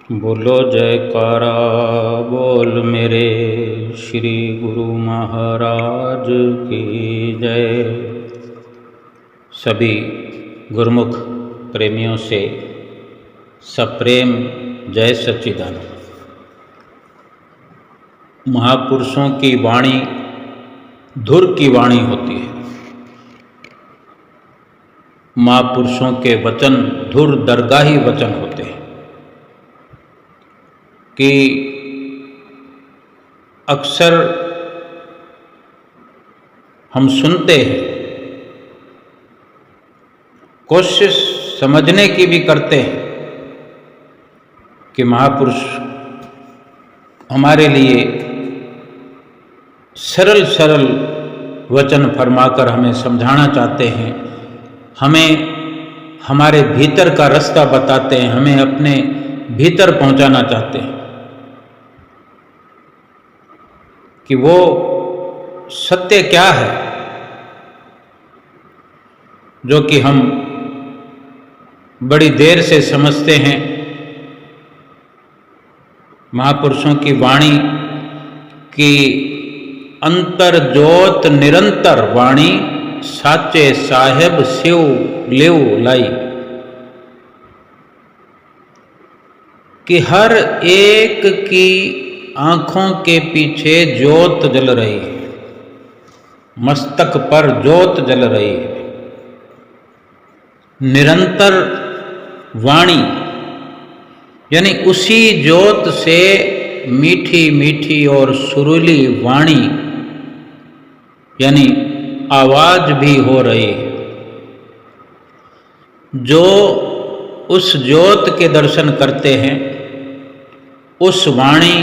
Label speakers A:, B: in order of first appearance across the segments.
A: बोलो जयकारा बोल मेरे श्री गुरु महाराज की जय। सभी गुरुमुख प्रेमियों से सप्रेम जय सच्चिदानंद। महापुरुषों की वाणी धुर की वाणी होती है। महापुरुषों के वचन धुर दरगाही वचन होते हैं कि अक्सर हम सुनते हैं, कोशिश समझने की भी करते हैं कि महापुरुष हमारे लिए सरल सरल वचन फरमाकर हमें समझाना चाहते हैं, हमें हमारे भीतर का रास्ता बताते हैं, हमें अपने भीतर पहुंचाना चाहते हैं कि वो सत्य क्या है जो कि हम बड़ी देर से समझते हैं। महापुरुषों की वाणी की अंतर ज्योत निरंतर वाणी साचे साहेब शिव लेव लाई कि हर एक की आंखों के पीछे ज्योत जल रही है, मस्तक पर ज्योत जल रही है। निरंतर वाणी यानी उसी ज्योत से मीठी मीठी और सुरीली वाणी यानी आवाज भी हो रही है। जो उस ज्योत के दर्शन करते हैं, उस वाणी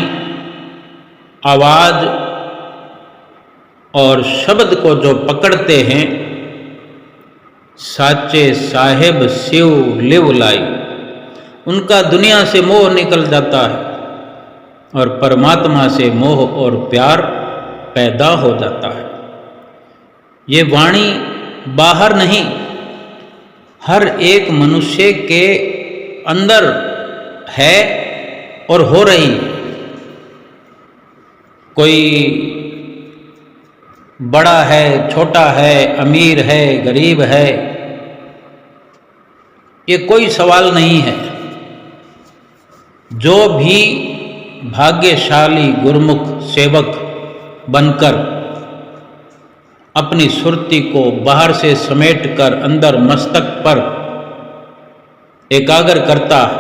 A: आवाज और शब्द को जो पकड़ते हैं, साचे साहेब शिव लिव लाई, उनका दुनिया से मोह निकल जाता है और परमात्मा से मोह और प्यार पैदा हो जाता है। ये वाणी बाहर नहीं, हर एक मनुष्य के अंदर है और हो रही है। कोई बड़ा है, छोटा है, अमीर है, गरीब है, ये कोई सवाल नहीं है। जो भी भाग्यशाली गुरुमुख सेवक बनकर अपनी सुरती को बाहर से समेटकर अंदर मस्तक पर एकाग्र करता है,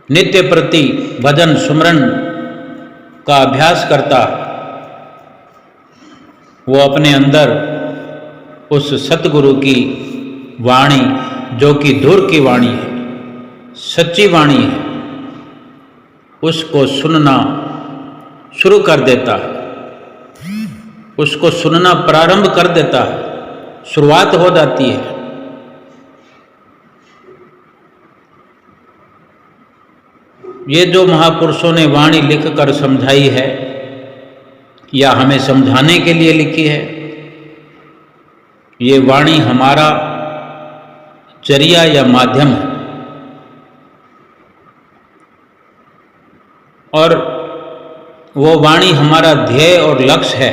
A: नित्य प्रति भजन सुमरन का अभ्यास करता है, वो अपने अंदर उस सतगुरु की वाणी जो कि धुर की वाणी है, सच्ची वाणी है, उसको सुनना शुरू कर देता है, उसको सुनना प्रारंभ कर देता है, शुरुआत हो जाती है। ये जो महापुरुषों ने वाणी लिखकर समझाई है या हमें समझाने के लिए लिखी है, ये वाणी हमारा जरिया या माध्यम है और वो वाणी हमारा ध्येय और लक्ष्य है।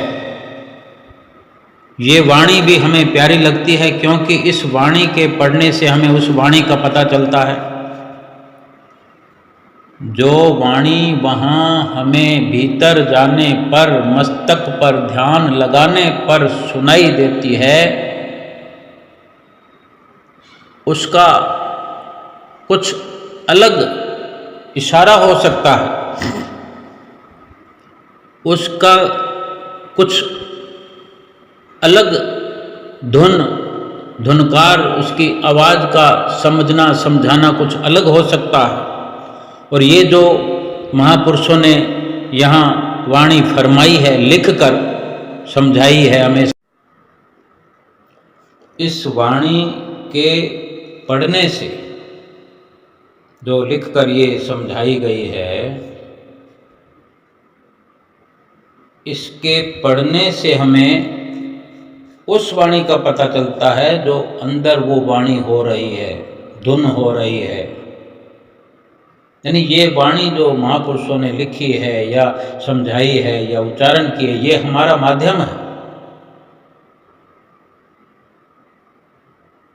A: ये वाणी भी हमें प्यारी लगती है क्योंकि इस वाणी के पढ़ने से हमें उस वाणी का पता चलता है। जो वाणी वहाँ हमें भीतर जाने पर, मस्तक पर ध्यान लगाने पर सुनाई देती है, उसका कुछ अलग इशारा हो सकता है, उसका कुछ अलग धुनकार, उसकी आवाज़ का समझना समझाना कुछ अलग हो सकता है। और ये जो महापुरुषों ने यहाँ वाणी फरमाई है, लिखकर समझाई है हमें, इस वाणी के पढ़ने से जो लिखकर ये समझाई गई है, इसके पढ़ने से हमें उस वाणी का पता चलता है जो अंदर वो वाणी हो रही है, धुन हो रही है, यानी ये वाणी जो महापुरुषों ने लिखी है या समझाई है या उच्चारण की है, ये हमारा माध्यम है।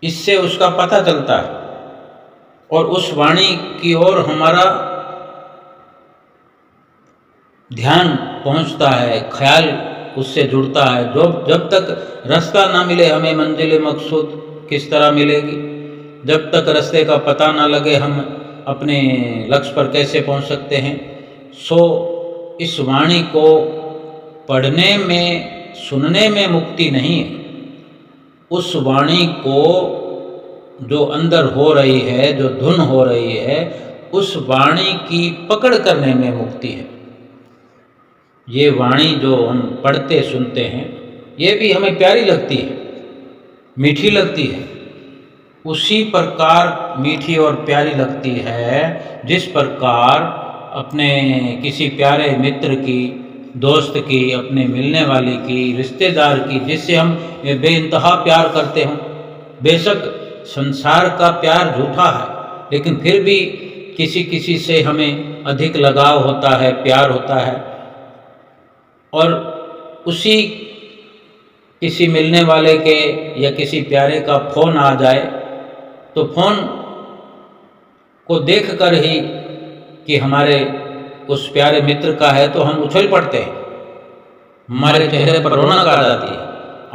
A: इससे उसका पता चलता है और उस वाणी की ओर हमारा ध्यान पहुंचता है, ख्याल उससे जुड़ता है। जब तक रास्ता ना मिले हमें मंजिल मकसूद किस तरह मिलेगी, जब तक रास्ते का पता ना लगे हम अपने लक्ष्य पर कैसे पहुंच सकते हैं। सो इस वाणी को पढ़ने में, सुनने में मुक्ति नहीं है, उस वाणी को जो अंदर हो रही है, जो धुन हो रही है, उस वाणी की पकड़ करने में मुक्ति है। ये वाणी जो हम पढ़ते सुनते हैं, ये भी हमें प्यारी लगती है, मीठी लगती है। उसी प्रकार मीठी और प्यारी लगती है जिस प्रकार अपने किसी प्यारे मित्र की, दोस्त की, अपने मिलने वाली की, रिश्तेदार की, जिससे हम बेइंतहा प्यार करते हों। बेशक संसार का प्यार झूठा है, लेकिन फिर भी किसी किसी से हमें अधिक लगाव होता है, प्यार होता है। और उसी किसी मिलने वाले के या किसी प्यारे का फ़ोन आ जाए तो फ़ोन को देखकर ही कि हमारे उस प्यारे मित्र का है तो हम उछल पड़ते हैं, हमारे चेहरे पर रौनक आ जाती है।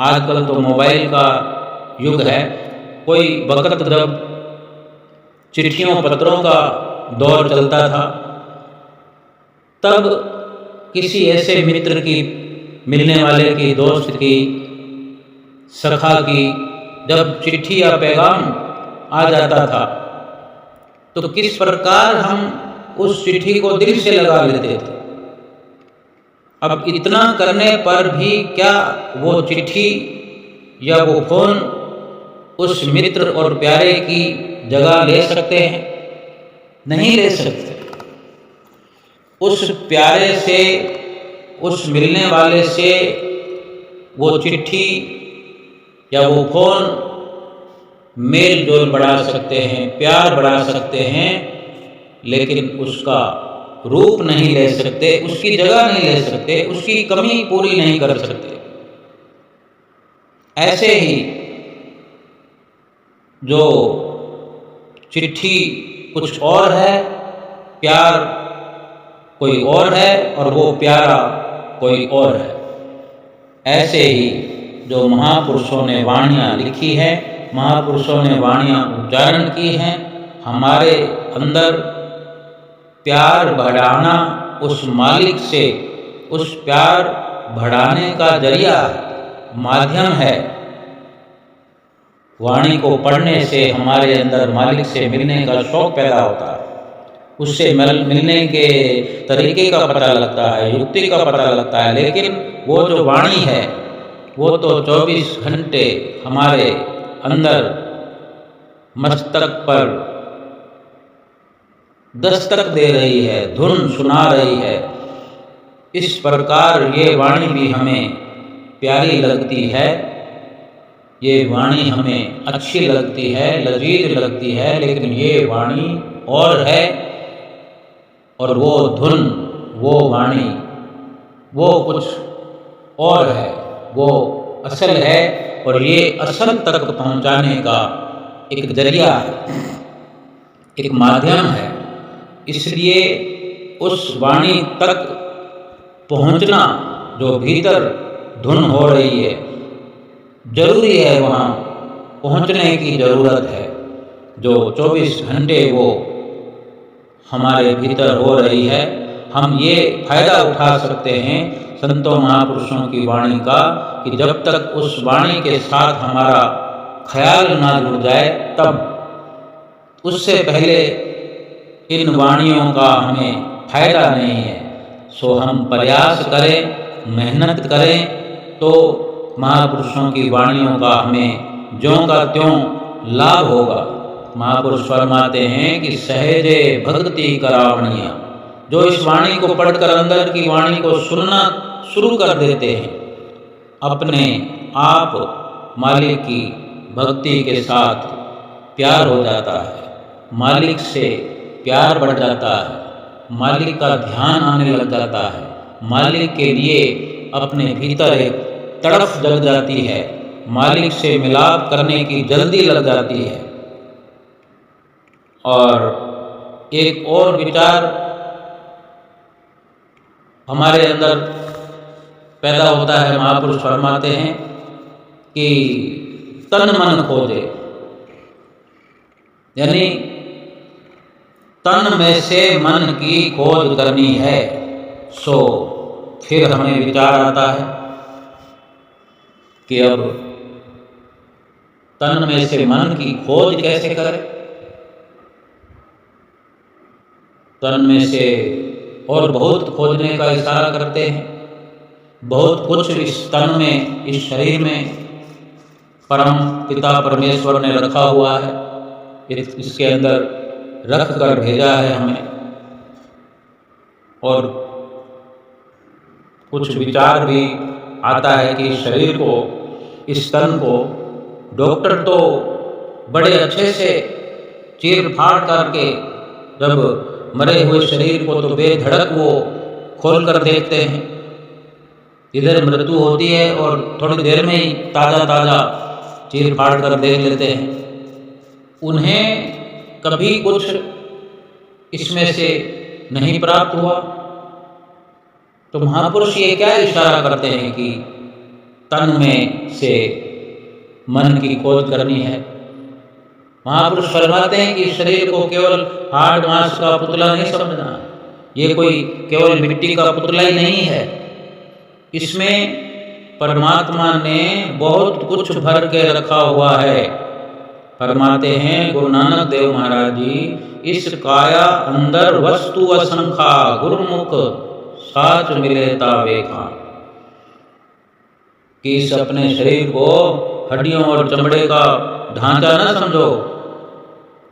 A: आजकल तो मोबाइल का युग है। कोई वक्त जब चिट्ठियों पत्रों का दौर चलता था, तब किसी ऐसे मित्र की, मिलने वाले की, दोस्त की, सखा की जब चिट्ठी या पैगाम आ जाता था तो किस प्रकार हम उस चिट्ठी को दिल से लगा लेते थे। अब इतना करने पर भी क्या वो चिट्ठी या वो फोन उस मित्र और प्यारे की जगह ले सकते हैं? नहीं ले सकते। उस प्यारे से, उस मिलने वाले से वो चिट्ठी या वो फोन मेल जोल बढ़ा सकते हैं, प्यार बढ़ा सकते हैं, लेकिन उसका रूप नहीं ले सकते, उसकी जगह नहीं ले सकते, उसकी कमी पूरी नहीं कर सकते। ऐसे ही जो चिट्ठी कुछ और है, प्यार कोई और है और वो प्यारा कोई और है। ऐसे ही जो महापुरुषों ने वाणियाँ लिखी हैं, महापुरुषों ने वाणियाँ उच्चारण की हैं, हमारे अंदर प्यार बढ़ाना उस मालिक से, उस प्यार बढ़ाने का जरिया, माध्यम है। वाणी को पढ़ने से हमारे अंदर मालिक से मिलने का शौक पैदा होता है, उससे मिलने के तरीके का पता लगता है, युक्ति का पता लगता है। लेकिन वो जो वाणी है वो तो 24 घंटे हमारे अंदर मस्तक पर दस्तक दे रही है, धुन सुना रही है। इस प्रकार ये वाणी भी हमें प्यारी लगती है, ये वाणी हमें अच्छी लगती है, लजीज लगती है। लेकिन ये वाणी और है और वो धुन, वो वाणी, वो कुछ और है, वो असल है। और ये असल तक पहुंचाने का एक जरिया है, एक माध्यम है। इसलिए उस वाणी तक पहुंचना, जो भीतर धुन हो रही है, जरूरी है, वहाँ पहुंचने की ज़रूरत है। जो 24 घंटे वो हमारे भीतर हो रही है, हम ये फायदा उठा सकते हैं संतों महापुरुषों की वाणी का कि जब तक उस वाणी के साथ हमारा ख्याल ना जुड़ जाए, तब उससे पहले इन वाणियों का हमें फायदा नहीं है। सो हम प्रयास करें, मेहनत करें, तो महापुरुषों की वाणियों का हमें ज्यों का त्यों लाभ होगा। महापुरुष फरमाते हैं कि सहजे भक्ति करावणिया, जो इस वाणी को पढ़कर अंदर की वाणी को सुनना शुरू कर देते हैं, अपने आप मालिक की भक्ति के साथ प्यार हो जाता है, मालिक से प्यार बढ़ जाता है, मालिक का ध्यान आने लग जाता है, मालिक के लिए अपने भीतर एक तड़प जग जाती है, मालिक से मिलाप करने की जल्दी लग जाती है। और एक और विचार हमारे अंदर पैदा होता है। महापुरुष फरमाते हैं कि तन मन खोजे, यानी तन में से मन की खोज करनी है। सो फिर हमें विचार आता है कि अब तन में से मन की खोज कैसे करें। तन में से और बहुत खोजने का इशारा करते हैं। बहुत कुछ इस तन में, इस शरीर में परम पिता परमेश्वर ने रखा हुआ है, इसके अंदर रख कर भेजा है हमें। और कुछ विचार भी आता है कि शरीर को, इस तन को डॉक्टर तो बड़े अच्छे से चीर फाड़ करके जब मरे हुए शरीर को तो बेधड़क वो खोल कर देखते हैं। इधर मृत्यु होती है और थोड़ी देर में ही ताज़ा ताज़ा चीर फाड़ कर देख लेते हैं। उन्हें कभी कुछ इसमें से नहीं प्राप्त हुआ। तो महापुरुष ये क्या इशारा करते हैं कि तन में से मन की खोज करनी है। महापुरुष फरमाते हैं कि शरीर को केवल हाड़ मांस का पुतला नहीं समझना, ये कोई केवल मिट्टी का पुतला ही नहीं है। इसमें परमात्मा ने बहुत कुछ भर के रखा हुआ है। फरमाते हैं गुरु नानक देव महाराज जी, इस काया अंदर वस्तु असंख्या, गुरुमुख साच मिले तावेखा। कि इस अपने शरीर को हड्डियों और चमड़े का ढांचा न समझो।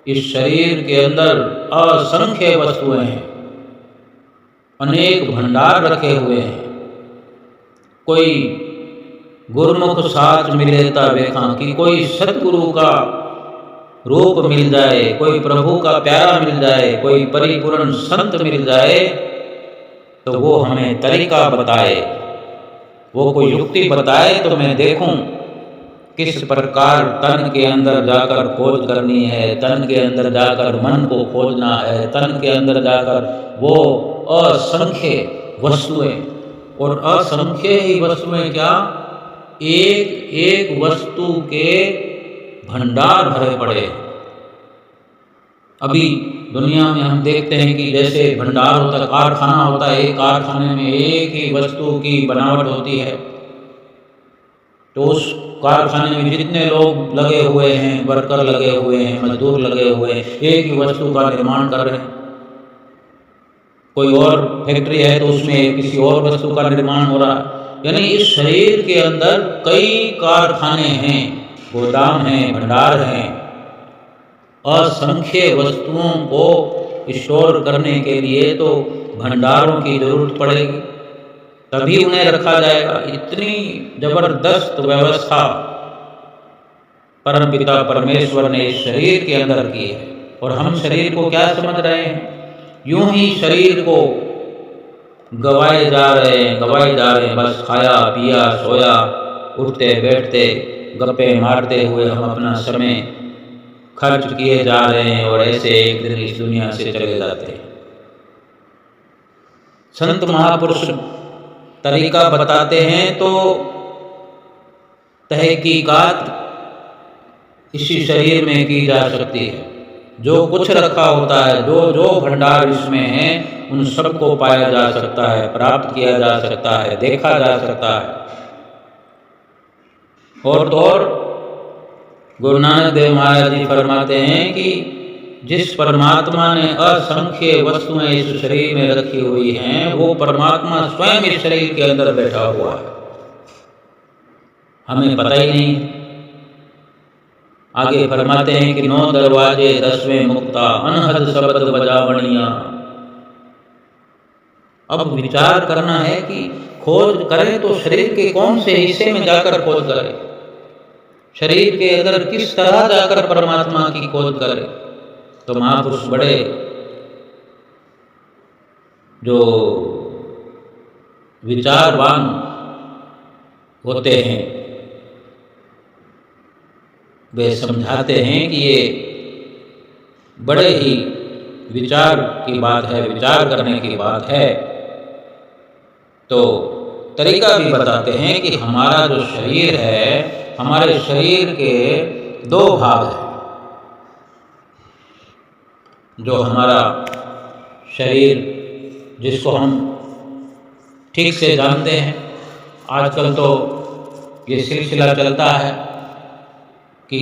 A: इस शरीर के अंदर असंख्य वस्तुएं हैं, अनेक भंडार रखे हुए हैं। कोई गुरुमुख साच मिलेता वेखा, कि कोई सतगुरु का रूप मिल जाए, कोई प्रभु का प्यारा मिल जाए, कोई परिपूर्ण संत मिल जाए तो वो हमें तरीका बताए, वो कोई युक्ति बताए तो मैं देखूं किस प्रकार तन के अंदर जाकर खोज करनी है, तन के अंदर जाकर मन को खोजना है, तन के अंदर जाकर वो असंख्य वस्तुएं, और असंख्य ही वस्तुएं क्या, एक एक वस्तु के भंडार भरे पड़े। अभी दुनिया में हम देखते हैं कि जैसे भंडार होता है, कारखाना होता है, एक कारखाने में एक ही वस्तु की बनावट होती है। तो उस कारखाने में जितने लोग लगे हुए हैं, वर्कर लगे हुए हैं, मजदूर लगे हुए हैं, एक ही वस्तु का निर्माण कर रहे हैं। कोई और फैक्ट्री है तो उसमें किसी और वस्तु का निर्माण हो रहा है। यानी इस शरीर के अंदर कई कारखाने हैं, गोदाम हैं, भंडार हैं। असंख्य वस्तुओं को स्टोर करने के लिए तो भंडारों की जरूरत पड़ेगी, तभी उन्हें रखा जाएगा। इतनी जबरदस्त व्यवस्था परम पिता परमेश्वर ने इस शरीर के अंदर की है। और हम शरीर को क्या समझ रहे हैं, यूं ही शरीर को गवाए जा रहे हैं, बस खाया पिया सोया, उठते बैठते गप्पे मारते हुए हम अपना समय खर्च किए जा रहे हैं और ऐसे एक दिन इस दुनिया से चले जाते हैं। संत महापुरुष तरीका बताते हैं तो तहकीकात इसी शरीर में की जा सकती है। जो कुछ रखा होता है, जो भंडार इसमें है, उन सबको पाया जा सकता है, प्राप्त किया जा सकता है, देखा जा सकता है। और तो और गुरु नानक देव महाराज जी फरमाते हैं कि जिस परमात्मा ने असंख्य वस्तुएं इस शरीर में रखी हुई हैं, वो परमात्मा स्वयं इस शरीर के अंदर बैठा हुआ है, हमें पता ही नहीं। आगे फरमाते हैं कि 9 दरवाजे 10वें मुक्ता, अनहद शब्द बजावणिया। अब विचार करना है कि खोज करें तो शरीर के कौन से हिस्से में जाकर खोज करें, शरीर के अंदर किस तरह जाकर परमात्मा की खोज करें। तो महापुरुष बड़े जो विचारवान होते हैं वे समझाते हैं कि ये बड़े ही विचार की बात है, विचार करने की बात है। तो तरीका भी बताते हैं कि हमारा जो शरीर है, हमारे शरीर के दो भाग हैं। जो हमारा शरीर जिसको हम ठीक से जानते हैं, आजकल तो ये सिलसिला चलता है कि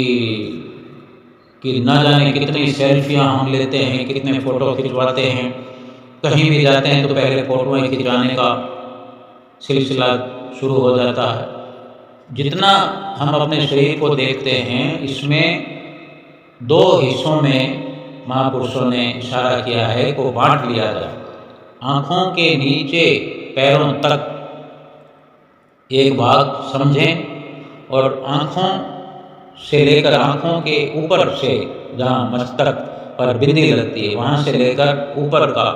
A: ना जाने कितनी सेल्फियां हम लेते हैं, कितने फ़ोटो खिंचवाते हैं। कहीं भी जाते हैं तो पहले फ़ोटोएं खिंचवाने का सिलसिला शुरू हो जाता है। जितना हम अपने शरीर को देखते हैं, इसमें दो हिस्सों में महापुरुषों ने इशारा किया है को बांट लिया जाए। आँखों के नीचे पैरों तक एक भाग समझें और आँखों से लेकर आँखों के ऊपर से जहाँ मस्तक पर बिंदी लगती है वहाँ से लेकर ऊपर का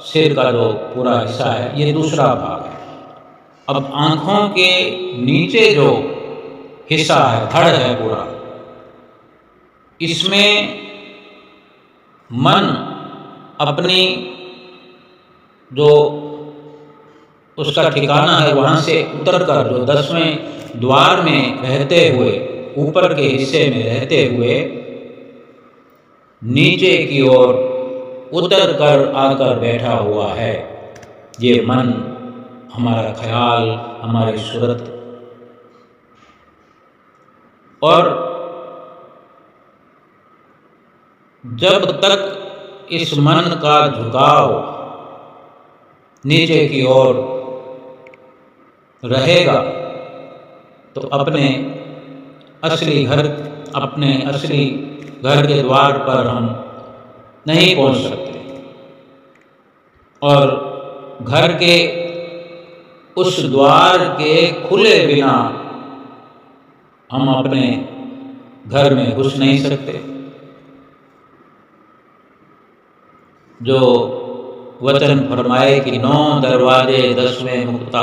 A: सिर का जो पूरा हिस्सा है, ये दूसरा भाग है। अब आँखों के नीचे जो हिस्सा है, धड़ है पूरा, इसमें मन अपनी जो उसका ठिकाना है वहाँ से उतरकर जो 10वें द्वार में रहते हुए, ऊपर के हिस्से में रहते हुए नीचे की ओर उतर कर आकर बैठा हुआ है। ये मन, हमारा ख्याल, हमारी सूरत। और जब तक इस मन का झुकाव नीचे की ओर रहेगा तो अपने असली घर के द्वार पर हम नहीं पहुंच सकते। और घर के उस द्वार के खुले बिना हम अपने घर में घुस नहीं सकते। जो वचन फरमाए कि 9 दरवाजे 10वें मुक्ता,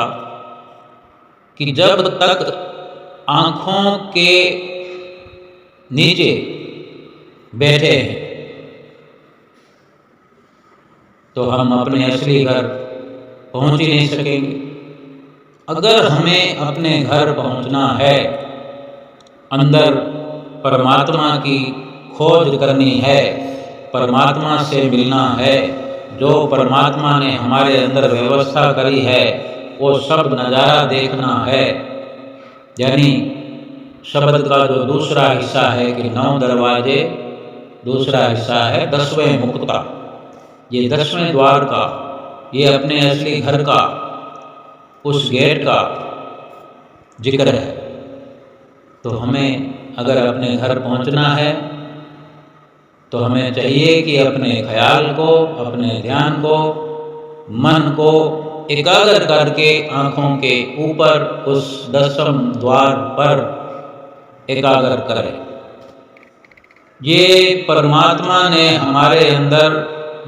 A: कि जब तक आँखों के नीचे बैठे हैं तो हम अपने असली घर पहुंच ही नहीं सकेंगे। अगर हमें अपने घर पहुंचना है, अंदर परमात्मा की खोज करनी है, परमात्मा से मिलना है, जो परमात्मा ने हमारे अंदर व्यवस्था करी है वो सब नज़ारा देखना है, यानी शब्द का जो दूसरा हिस्सा है कि 9 दरवाजे, दूसरा हिस्सा है 10वें मुक्त का। ये 10वें द्वार का, ये अपने असली घर का, उस गेट का जिक्र है। तो हमें अगर अपने घर पहुंचना है तो हमें चाहिए कि अपने ख्याल को, अपने ध्यान को, मन को एकाग्र करके आँखों के ऊपर उस 10वें द्वार पर एकाग्र करें। ये परमात्मा ने हमारे अंदर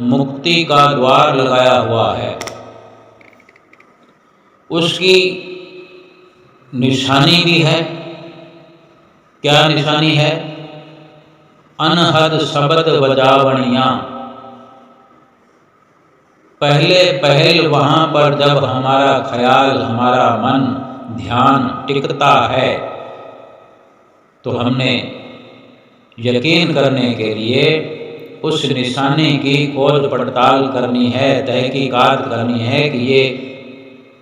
A: मुक्ति का द्वार लगाया हुआ है। उसकी निशानी भी है। क्या निशानी है? अनहद शब्द बजावणियाँ। पहल वहाँ पर जब हमारा ख्याल, हमारा मन, ध्यान टिकता है तो हमने यकीन करने के लिए उस निशानी की खोज पड़ताल करनी है, तहकीकात करनी है कि ये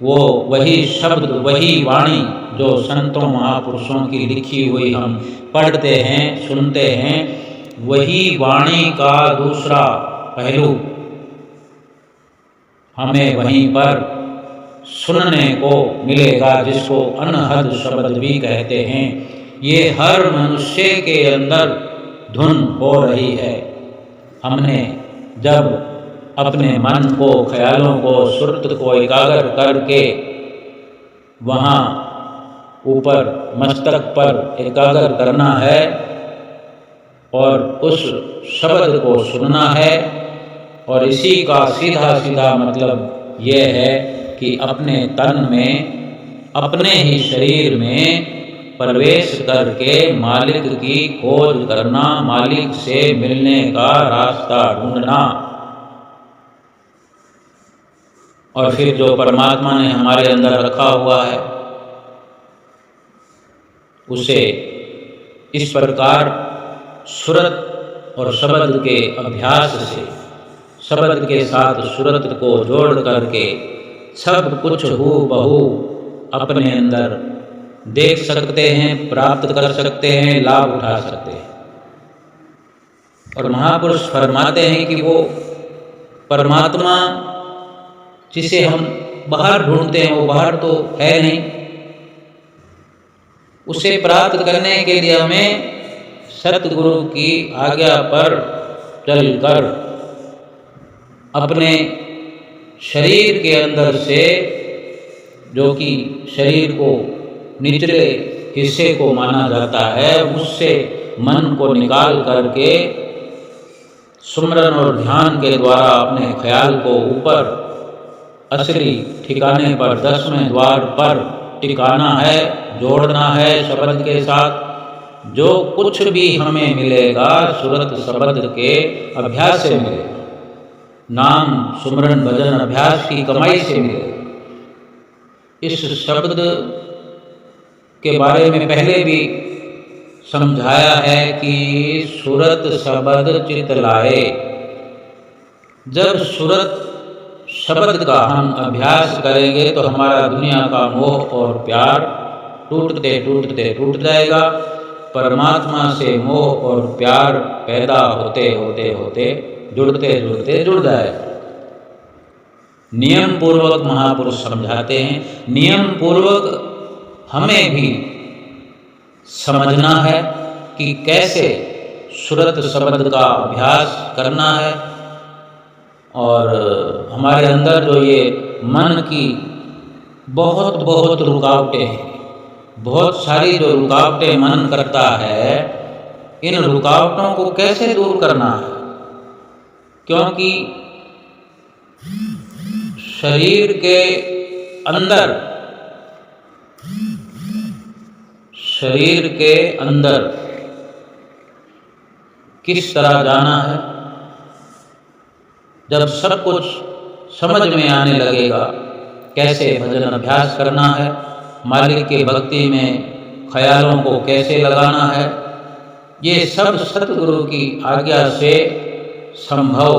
A: वो वही शब्द, वही वाणी जो संतों महापुरुषों की लिखी हुई हम पढ़ते हैं, सुनते हैं, वही वाणी का दूसरा पहलू हमें वहीं पर सुनने को मिलेगा, जिसको अनहद शब्द भी कहते हैं। ये हर मनुष्य के अंदर धुन हो रही है। हमने जब अपने मन को, ख्यालों को, सुरत को एकाग्र करके वहाँ ऊपर मस्तक पर एकाग्र करना है और उस शब्द को सुनना है, और इसी का सीधा सीधा मतलब यह है कि अपने तन में, अपने ही शरीर में प्रवेश करके मालिक की खोज करना, मालिक से मिलने का रास्ता ढूंढना। और फिर जो परमात्मा ने हमारे अंदर रखा हुआ है उसे इस प्रकार सुरत और शब्द के अभ्यास से, शब्द के साथ सुरत को जोड़ करके सब कुछ हूबहू अपने अंदर देख सकते हैं, प्राप्त कर सकते हैं, लाभ उठा सकते हैं। और महापुरुष फरमाते हैं कि वो परमात्मा जिसे हम बाहर ढूंढते हैं वो बाहर तो है नहीं, उसे प्राप्त करने के लिए हमें सतगुरु की आज्ञा पर चलकर अपने शरीर के अंदर से, जो कि शरीर को निचले हिस्से को माना जाता है, उससे मन को निकाल करके सुमरन और ध्यान के द्वारा अपने ख्याल को ऊपर असली ठिकाने पर, 10वें द्वार पर टिकाना है, जोड़ना है शब्द के साथ। जो कुछ भी हमें मिलेगा सुरत शब्द के अभ्यास से मिलेगा, नाम सुमरन भजन अभ्यास की कमाई से मिलेगा। इस शब्द के बारे में पहले भी समझाया है कि सुरत शब्द चित लाए। जब सुरत शब्द का हम अभ्यास करेंगे तो हमारा दुनिया का मोह और प्यार टूटते टूटते टूट जाएगा। परमात्मा से मोह और प्यार पैदा होते होते होते, जुड़ते जुड़ते जुड़ जाएगा। नियम पूर्वक महापुरुष समझाते हैं, नियम पूर्वक हमें भी समझना है कि कैसे सुरत शब्द का अभ्यास करना है। और हमारे अंदर जो ये मन की बहुत बहुत रुकावटें हैं, बहुत सारी जो रुकावटें मन करता है, इन रुकावटों को कैसे दूर करना है, क्योंकि शरीर के अंदर, शरीर के अंदर किस तरह जाना है, जब सब कुछ समझ में आने लगेगा, कैसे भजन अभ्यास करना है, मालिक के भक्ति में ख्यालों को कैसे लगाना है, ये सब सतगुरु की आज्ञा से संभव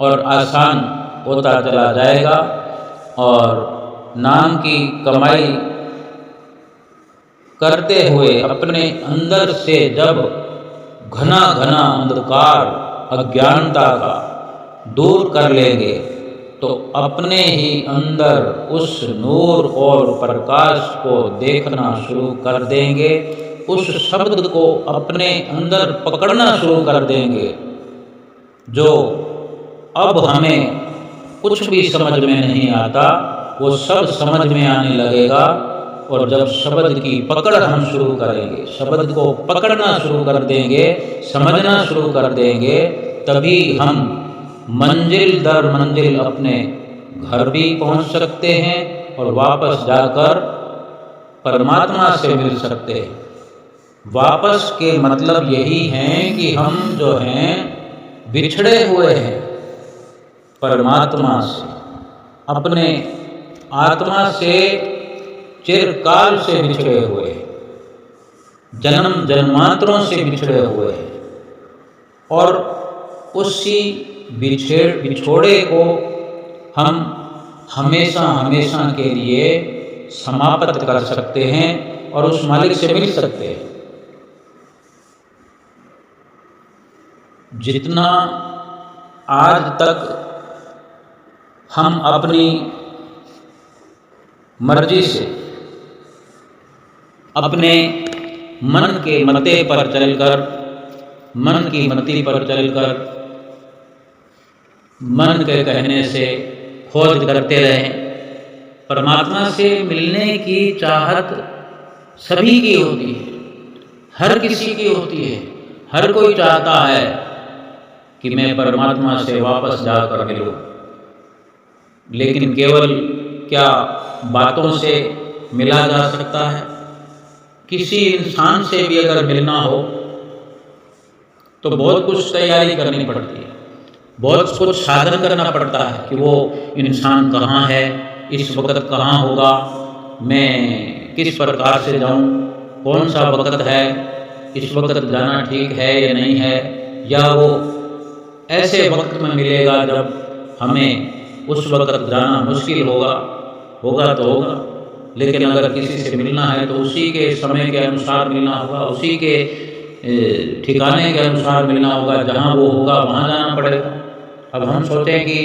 A: और आसान होता चला जाएगा। और नाम की कमाई करते हुए अपने अंदर से जब घना घना अंधकार अज्ञानता का दूर कर लेंगे तो अपने ही अंदर उस नूर और प्रकाश को देखना शुरू कर देंगे, उस शब्द को अपने अंदर पकड़ना शुरू कर देंगे, जो अब हमें कुछ भी समझ में नहीं आता वो सब समझ में आने लगेगा। और जब शब्द की पकड़ हम शुरू करेंगे, शब्द को पकड़ना शुरू कर देंगे, समझना शुरू कर देंगे, तभी हम मंजिल दर मंजिल अपने घर भी पहुंच सकते हैं और वापस जाकर परमात्मा से मिल सकते हैं। वापस के मतलब यही है कि हम जो हैं बिछड़े हुए हैं परमात्मा से, अपने आत्मा से चिरकाल से बिछड़े हुए हैं, जन्म जन्मांतरों से बिछड़े हुए हैं। और उसी बिछोड़े को हम हमेशा हमेशा के लिए समाप्त कर सकते हैं और उस मालिक से मिल सकते हैं। जितना आज तक हम अपनी मर्जी से, अपने मन के मते पर चलकर, मन की मति पर चलकर, मन के कहने से खोज करते रहें। परमात्मा से मिलने की चाहत सभी की होती है, हर किसी की होती है, हर कोई चाहता है कि मैं परमात्मा से वापस जाकर मिलूं, लेकिन केवल क्या बातों से मिला जा सकता है? किसी इंसान से भी अगर मिलना हो तो बहुत कुछ तैयारी करनी पड़ती है, बहुत कुछ साधन करना पड़ता है कि वो इंसान कहाँ है, इस वक्त कहाँ होगा, मैं किस प्रकार से जाऊं, कौन सा वक्त है, इस वक्त जाना ठीक है या नहीं है, या वो ऐसे वक्त में मिलेगा जब हमें उस वक्त जाना मुश्किल होगा तो होगा, लेकिन अगर किसी से मिलना है तो उसी के समय के अनुसार मिलना होगा, उसी के ठिकाने के अनुसार मिलना होगा, जहाँ वो होगा वहाँ जाना पड़ेगा। अब हम सोचें कि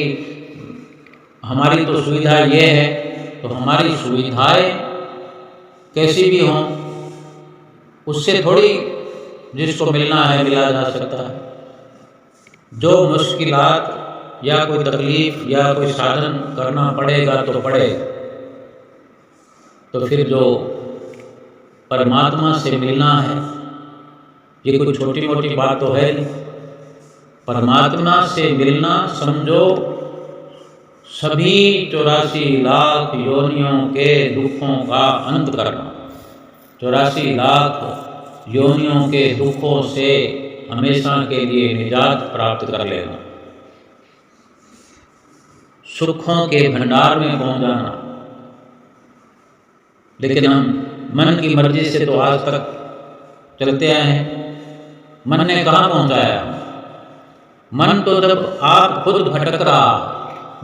A: हमारी तो सुविधा ये है, तो हमारी सुविधाएं कैसी भी हों, उससे थोड़ी जिसको मिलना है मिला जा सकता है। जो मुश्किलात या कोई तकलीफ या कोई साधन करना पड़ेगा तो पड़ेगा। तो फिर जो परमात्मा से मिलना है, ये कोई छोटी मोटी बात तो है नहीं। परमात्मा से मिलना समझो सभी 84 लाख योनियों के दुखों का अंत करना, 84 लाख योनियों के दुखों से हमेशा के लिए निजात प्राप्त कर लेना, सुखों के भंडार में पहुंच जाना। लेकिन हम मन की मर्जी से तो आज तक चलते आए हैं। मन ने कहाँ पहुंचाया? मन तो जब आप खुद भटक रहा,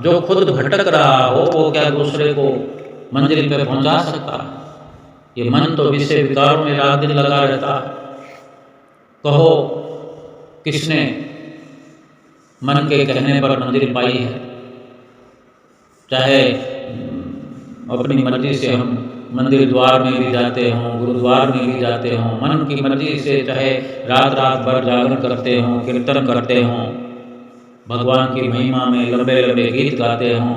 A: जो खुद भटक रहा हो वो क्या दूसरे को मंजिल पे पहुंचा सकता? ये मन तो विषय विकारों में रात दिन लगा रहता। कहो किसने मन के कहने पर मंजिल पाई है? चाहे अपनी मर्जी से हम मंदिर द्वार में भी जाते हों, गुरुद्वार में भी जाते हों, मन की मर्जी से चाहे रात रात भर जागरण करते हों, कीर्तन करते हों, भगवान की महिमा में लंबे लंबे गीत गाते हों,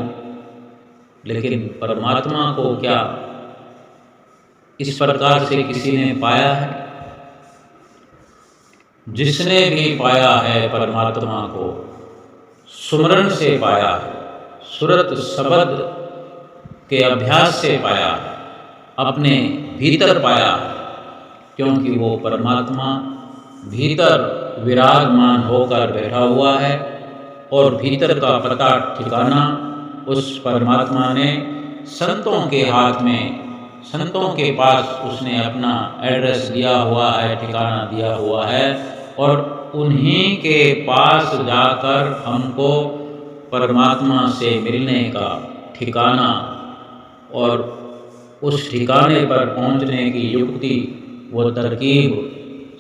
A: लेकिन परमात्मा को क्या इस प्रकार से किसी ने पाया है? जिसने भी पाया है परमात्मा को सुमरन से पाया है, सुरत शब्द के अभ्यास से पाया है, अपने भीतर पाया है, क्योंकि वो परमात्मा भीतर विराजमान होकर बैठा हुआ है और भीतर का पता ठिकाना उस परमात्मा ने संतों के हाथ में, संतों के पास उसने अपना एड्रेस दिया हुआ है, ठिकाना दिया हुआ है, और उन्हीं के पास जाकर हमको परमात्मा से मिलने का ठिकाना और उस ठिकाने पर पहुंचने की युक्ति, वो तरकीब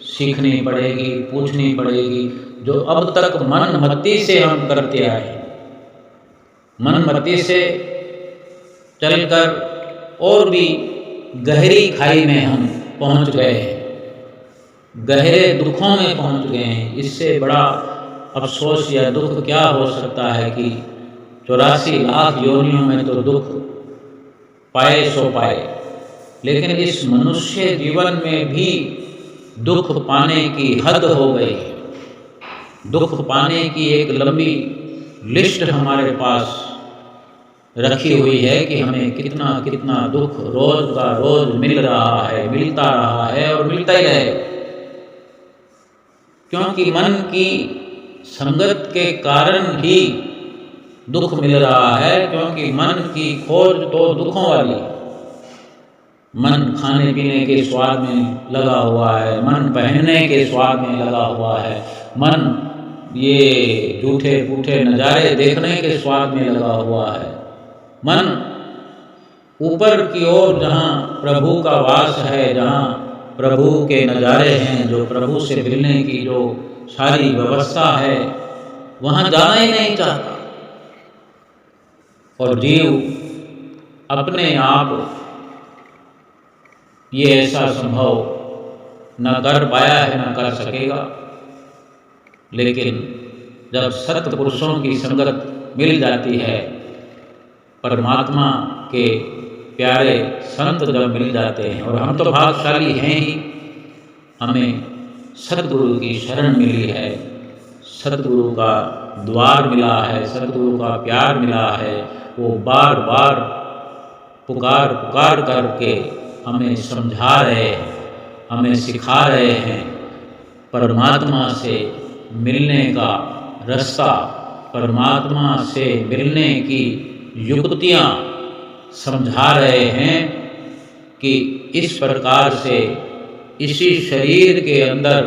A: सीखनी पड़ेगी, पूछनी पड़ेगी, जो अब तक मन मत्ती से हम करते आए। मन मत्ती से चलकर और भी गहरी खाई में हम पहुंच गए हैं, गहरे दुखों में पहुंच गए हैं। इससे बड़ा अफसोस या दुख क्या हो सकता है कि 84 लाख योनियों में तो दुख पाए सो पाए, लेकिन इस मनुष्य जीवन में भी दुख पाने की हद हो गई है। दुख पाने की एक लंबी लिस्ट हमारे पास रखी हुई है कि हमें कितना कितना दुख रोज का रोज मिल रहा है, मिलता रहा है और मिलता ही रहेगा, क्योंकि मन की संगत के कारण ही दुख मिल रहा है, क्योंकि मन की खोज तो दुखों वाली है। मन खाने पीने के स्वाद में लगा हुआ है, मन पहनने के स्वाद में लगा हुआ है, मन ये झूठे फूठे नज़ारे देखने के स्वाद में लगा हुआ है। मन ऊपर की ओर जहाँ प्रभु का वास है, जहाँ प्रभु के नज़ारे हैं, जो प्रभु से मिलने की जो सारी व्यवस्था है, वहाँ जाना ही नहीं चाहता। और जीव अपने आप ये ऐसा संभव न कर पाया है, न कर सकेगा। लेकिन जब सत्पुरुषों की संगत मिल जाती है, परमात्मा के प्यारे संत जब मिल जाते हैं, और हम तो भाग्यशाली हैं ही, हमें सद्गुरु की शरण मिली है, सतगुरु का द्वार मिला है, सतगुरु का प्यार मिला है, वो बार बार पुकार पुकार करके हमें समझा रहे हैं, हमें सिखा रहे हैं परमात्मा से मिलने का रास्ता, परमात्मा से मिलने की युक्तियाँ समझा रहे हैं कि इस प्रकार से इसी शरीर के अंदर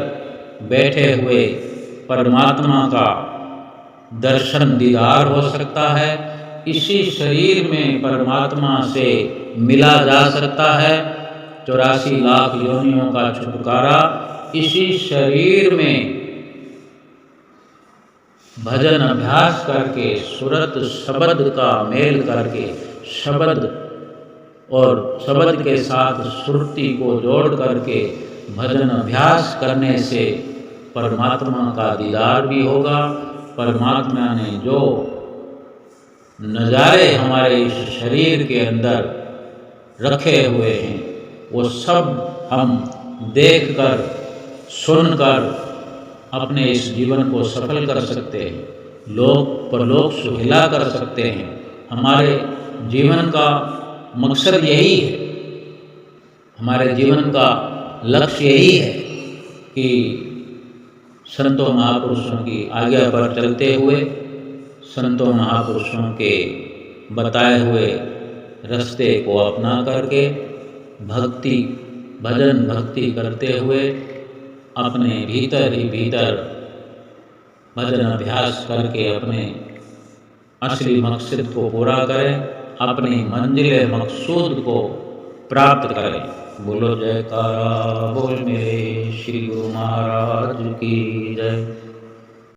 A: बैठे हुए परमात्मा का दर्शन दीदार हो सकता है, इसी शरीर में परमात्मा से मिला जा सकता है। 84 लाख योनियों का छुटकारा इसी शरीर में भजन अभ्यास करके, सुरत शब्द का मेल करके, शब्द और शब्द के साथ श्रुति को जोड़ करके भजन अभ्यास करने से परमात्मा का दीदार भी होगा। परमात्मा ने जो नज़ारे हमारे इस शरीर के अंदर रखे हुए हैं वो सब हम देखकर, सुनकर अपने इस जीवन को सफल कर सकते हैं, लोक परलोक सुहेला कर सकते हैं। हमारे जीवन का मकसद यही है, हमारे जीवन का लक्ष्य यही है कि संतों महापुरुषों की आज्ञा पर चलते हुए, संतों महापुरुषों के बताए हुए रास्ते को अपना करके भक्ति, भजन भक्ति करते हुए अपने भीतर ही भीतर भजन अभ्यास करके अपने असली मकसद को पूरा करें, अपनी मंजिल मकसूद को प्राप्त करें। बोलो जयकारा बोल मेरे श्री गुरु महाराज की जय।